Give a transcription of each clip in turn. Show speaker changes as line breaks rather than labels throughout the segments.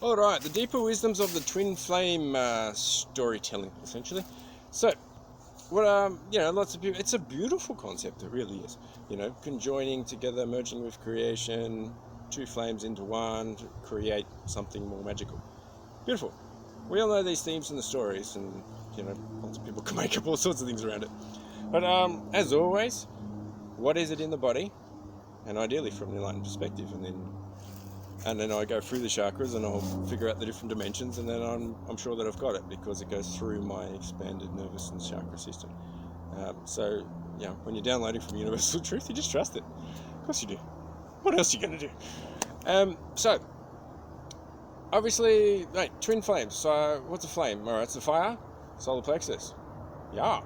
All right, the deeper wisdoms of the twin flame storytelling, essentially. So, what lots of people. It's a beautiful concept. It really is. Conjoining together, merging with creation, two flames into one to create something more magical. Beautiful. We all know these themes in the stories, and lots of people can make up all sorts of things around it. But as always, what is it in the body? And ideally from an enlightened perspective, and then I go through the chakras and I'll figure out the different dimensions, and then I'm sure that I've got it because it goes through my expanded nervous and chakra system. So when you're downloading from Universal Truth, you just trust it. Of course you do. What else are you going to do? So obviously, twin flames. So what's a flame? All right, it's a fire, solar plexus. Yeah.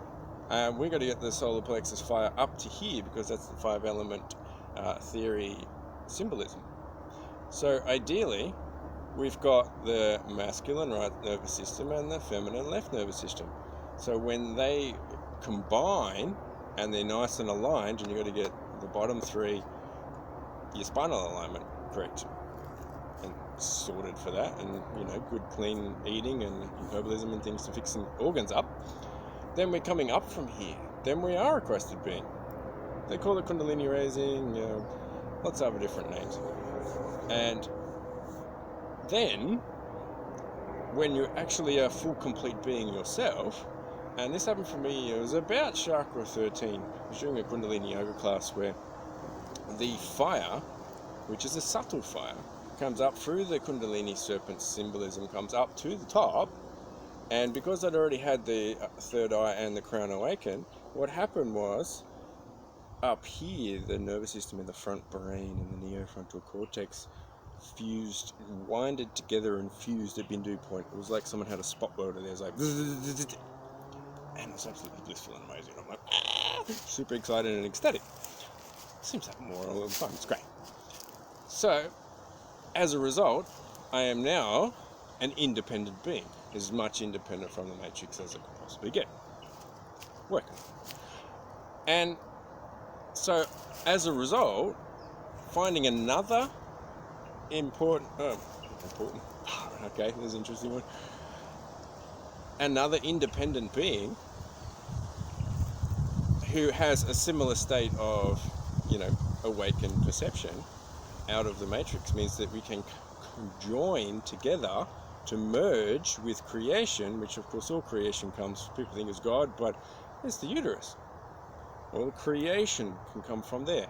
We've got to get the solar plexus fire up to here because that's the 5-element theory symbolism. So ideally, we've got the masculine right nervous system and the feminine left nervous system. So when they combine and they're nice and aligned, and you've got to get the bottom three, your spinal alignment correct and sorted for that, and good clean eating and herbalism and things to fix some organs up, then we're coming up from here. Then we are a crested being. They call it Kundalini raising, lots of other different names. And then, when you're actually a full, complete being yourself, and this happened for me, it was about chakra 13. I was doing a Kundalini yoga class where the fire, which is a subtle fire, comes up through the Kundalini serpent symbolism, comes up to the top, and because I'd already had the third eye and the crown awaken, what happened was, up here, the nervous system in the front brain and the neofrontal cortex fused, winded together and fused at Bindu point. It was like someone had a spot welder there. It was like, and it was absolutely blissful and amazing. I'm like, super excited and ecstatic. Seems to happen more all the time. It's great. So, as a result, I am now an independent being, as much independent from the matrix as I could possibly get. Working. And so, as a result, finding another important, okay, there's an interesting one, another independent being who has a similar state of, awakened perception out of the matrix means that we can join together to merge with creation, which of course all creation comes, people think is God, but it's the uterus. All creation can come from there.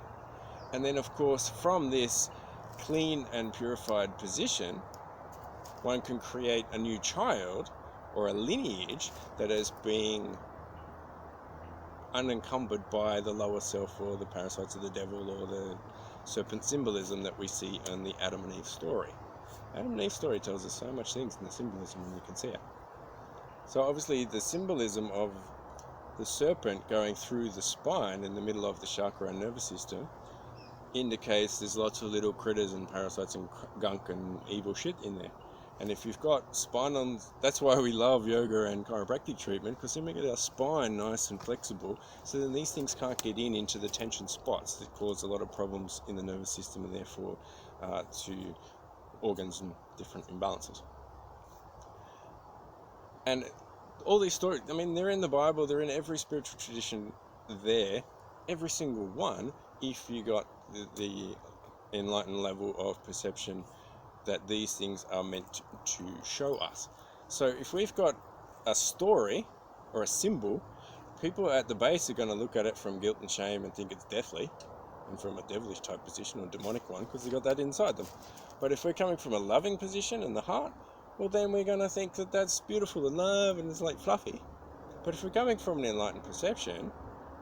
And then of course from this clean and purified position, one can create a new child or a lineage that is being unencumbered by the lower self or the parasites of the devil or the serpent symbolism that we see in the Adam and Eve story. Adam and Eve story tells us so much things in the symbolism when you can see it. So obviously the symbolism of the serpent going through the spine in the middle of the chakra and nervous system indicates there's lots of little critters and parasites and gunk and evil shit in there. And if you've got spine on, that's why we love yoga and chiropractic treatment, because then we get our spine nice and flexible, so then these things can't get into the tension spots that cause a lot of problems in the nervous system and therefore to organs and different imbalances. And all these stories, they're in the Bible, they're in every spiritual tradition there, every single one, if you got the enlightened level of perception that these things are meant to show us. So if we've got a story or a symbol, people at the base are going to look at it from guilt and shame and think it's deathly, and from a devilish type position or demonic one, because they've got that inside them. But if we're coming from a loving position in the heart, well then we're going to think that that's beautiful and love and it's like fluffy. But if we're coming from an enlightened perception,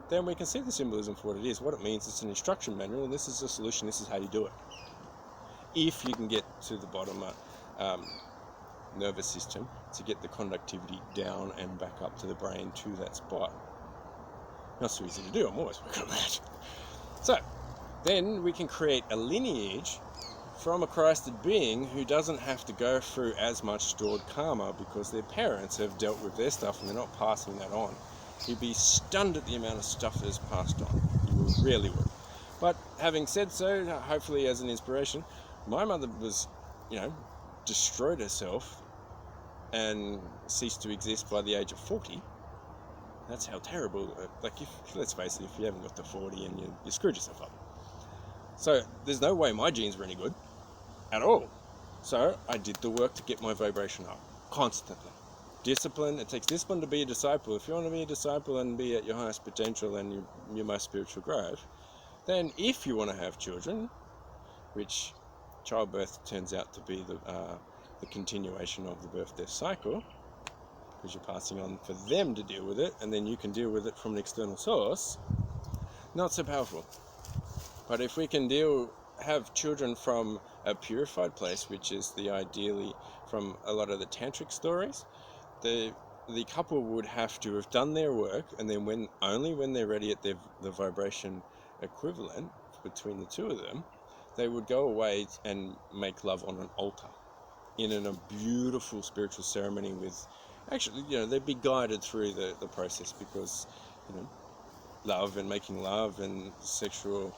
then we can see the symbolism for what it is, what it means. It's an instruction manual, and this is the solution, this is how you do it. If you can get to the bottom nervous system to get the conductivity down and back up to the brain to that spot. Not so easy to do, I'm always working on that. So, then we can create a lineage from a Christed being who doesn't have to go through as much stored karma because their parents have dealt with their stuff and they're not passing that on. You'd be stunned at the amount of stuff that is passed on. You really would. But having said so, hopefully as an inspiration, my mother was, destroyed herself and ceased to exist by the age of 40. That's how terrible. Like, let's face it, if you haven't got to 40 and you screwed yourself up. So there's no way my genes were any good at all. So I did the work to get my vibration up constantly. Discipline. It takes discipline to be a disciple. If you want to be a disciple and be at your highest potential and your most spiritual growth, then if you want to have children, which childbirth turns out to be the continuation of the birth-death cycle, because you're passing on for them to deal with it, and then you can deal with it from an external source, not so powerful. But if we can have children from a purified place, which is ideally from a lot of the tantric stories, the couple would have to have done their work, and then only when they're ready at the vibration equivalent between the two of them, they would go away and make love on an altar in a beautiful spiritual ceremony with, actually, they'd be guided through the process, because, love and making love and sexual,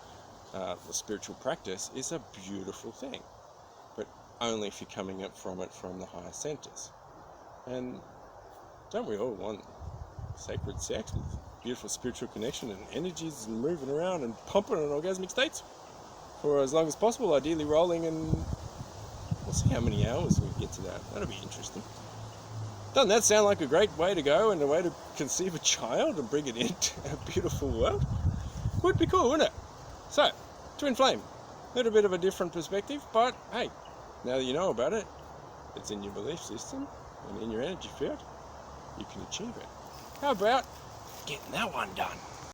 the spiritual practice is a beautiful thing, but only if you're coming up from it from the higher centers. And don't we all want sacred sex with beautiful spiritual connection and energies and moving around and pumping in orgasmic states for as long as possible, ideally rolling, and we'll see how many hours we get to that. That'll be interesting. Doesn't that sound like a great way to go and a way to conceive a child and bring it into a beautiful world? Would be cool, wouldn't it? So, twin flame, a little bit of a different perspective, but hey, now that you know about it, it's in your belief system and in your energy field, you can achieve it. How about getting that one done?